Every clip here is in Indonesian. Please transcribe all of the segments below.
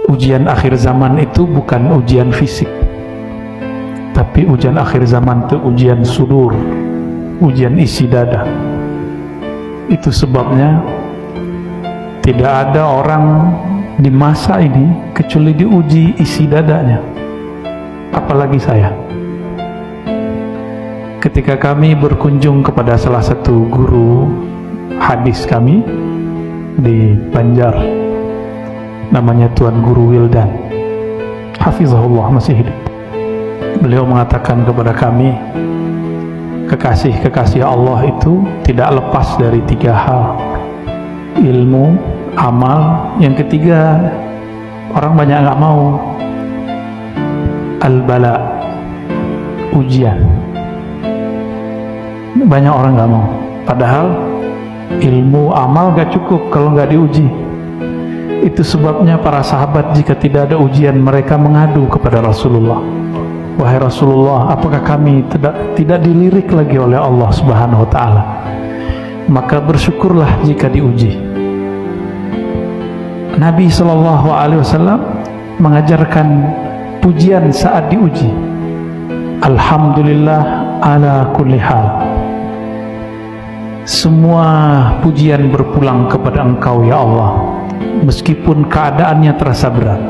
ujian akhir zaman itu bukan ujian fisik, tapi ujian akhir zaman itu ujian sudur, ujian isi dada. Itu sebabnya tidak ada orang di masa ini kecuali diuji isi dadanya, apalagi saya. Ketika kami berkunjung kepada salah satu guru hadis kami di Banjar, namanya Tuan Guru Wildan, hafizahullah, masih hidup. Beliau mengatakan kepada kami, kekasih-kekasih Allah itu tidak lepas dari 3 hal: ilmu, amal, yang ketiga orang banyak nggak mau, al-bala, ujian. Banyak orang nggak mau, padahal ilmu, amal gak cukup kalau nggak diuji. Itu sebabnya para sahabat jika tidak ada ujian mereka mengadu kepada Rasulullah, wahai Rasulullah, apakah kami tidak dilirik lagi oleh Allah Subhanahu wa ta'ala? Maka bersyukurlah jika diuji. Nabi SAW mengajarkan pujian saat diuji. Alhamdulillah ala kulli hal. Semua pujian berpulang kepada Engkau ya Allah, meskipun keadaannya terasa berat.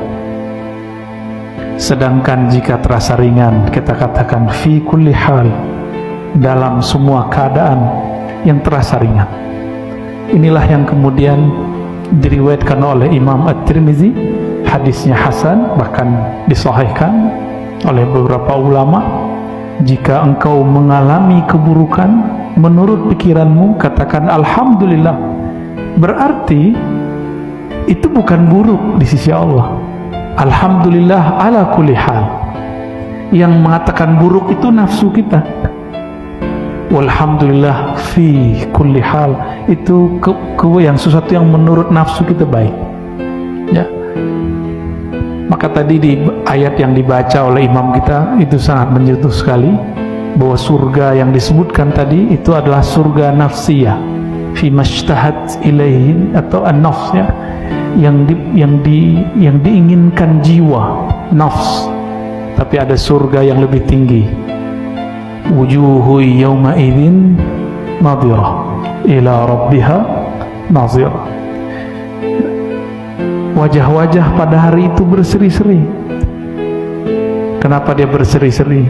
Sedangkan jika terasa ringan, kita katakan fi kulli hal, dalam semua keadaan yang terasa ringan. Inilah yang kemudian diriwayatkan oleh Imam At-Tirmizi, hadisnya hasan, bahkan disahihkan oleh beberapa ulama. Jika engkau mengalami keburukan menurut pikiranmu, katakan alhamdulillah, berarti itu bukan buruk di sisi Allah. Alhamdulillah ala kulli hal. Yang mengatakan buruk itu nafsu kita. Walhamdulillah fi kulli hal, itu yang sesuatu yang menurut nafsu kita baik, ya. Maka tadi di ayat yang dibaca oleh imam kita itu sangat menyentuh sekali, bahwa surga yang disebutkan tadi itu adalah surga nafsiyah, fi mashtahat ilaihi, atau an-nafs, ya, yang diinginkan jiwa, nafs. Tapi ada surga yang lebih tinggi, wujuhu yawma idzin nadhirah ila rabbiha nadhirah. Wajah-wajah pada hari itu berseri-seri. Kenapa dia berseri-seri?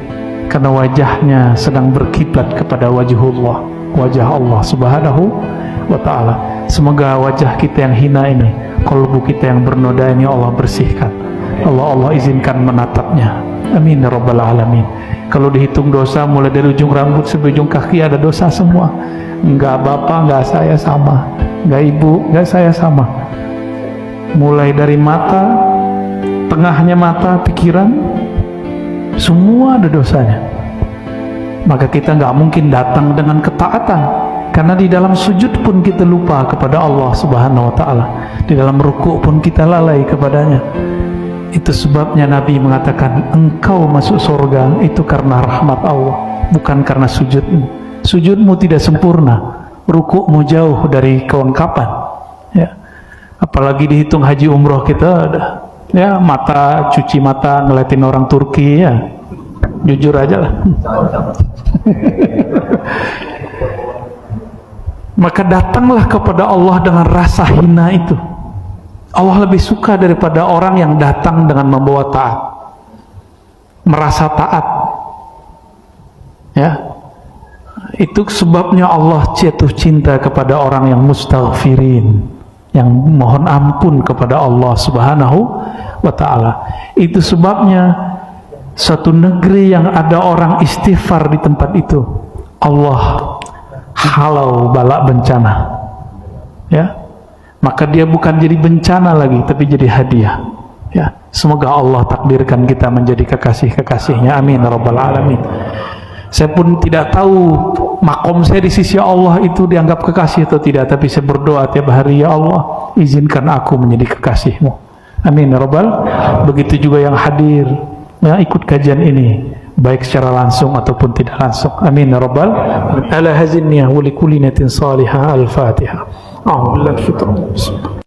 Karena wajahnya sedang berkiblat kepada wajhullah, wajah Allah Subhanahu wa ta'ala. Semoga wajah kita yang hina ini, qalbu kita yang bernoda ini Allah bersihkan. Allah izinkan menatapnya. Amin ya rabbal alamin. Kalau dihitung dosa mulai dari ujung rambut sampai ujung kaki ada dosa semua. Enggak bapak, enggak saya sama, enggak ibu, enggak saya sama. Mulai dari mata, tengahnya mata, pikiran, semua ada dosanya. Maka kita nggak mungkin datang dengan ketaatan, karena di dalam sujud pun kita lupa kepada Allah Subhanahu wa ta'ala, di dalam rukuk pun kita lalai kepadanya. Itu sebabnya Nabi mengatakan engkau masuk surga itu karena rahmat Allah, bukan karena sujudmu. Sujudmu tidak sempurna, rukukmu jauh dari kelengkapan, ya. Apalagi dihitung haji umroh kita, ya, mata, cuci mata ngeliatin orang Turki, ya, jujur aja lah. Maka datanglah kepada Allah dengan rasa hina itu. Allah lebih suka daripada orang yang datang dengan membawa taat, merasa taat, ya. Itu sebabnya Allah jatuh cinta kepada orang yang mustaghfirin, yang mohon ampun kepada Allah Subhanahu wa ta'ala. Itu sebabnya suatu negeri yang ada orang istighfar di tempat itu, Allah halau bala bencana, ya. Maka dia bukan jadi bencana lagi, tapi jadi hadiah, ya. Semoga Allah takdirkan kita menjadi kekasih-kekasihnya. Amin ya rabbal alamin. Saya pun tidak tahu makom saya di sisi Allah itu dianggap kekasih atau tidak, tapi saya berdoa tiap hari, ya Allah, izinkan aku menjadi kekasihmu. Amin ya rabbal. Begitu juga yang hadir, ya, ikut kajian ini, baik secara langsung ataupun tidak langsung. Amin ya rabbal. Ala hazinniya wa likulli niyatin salihah. Al-Fatihah. A'udzu billahi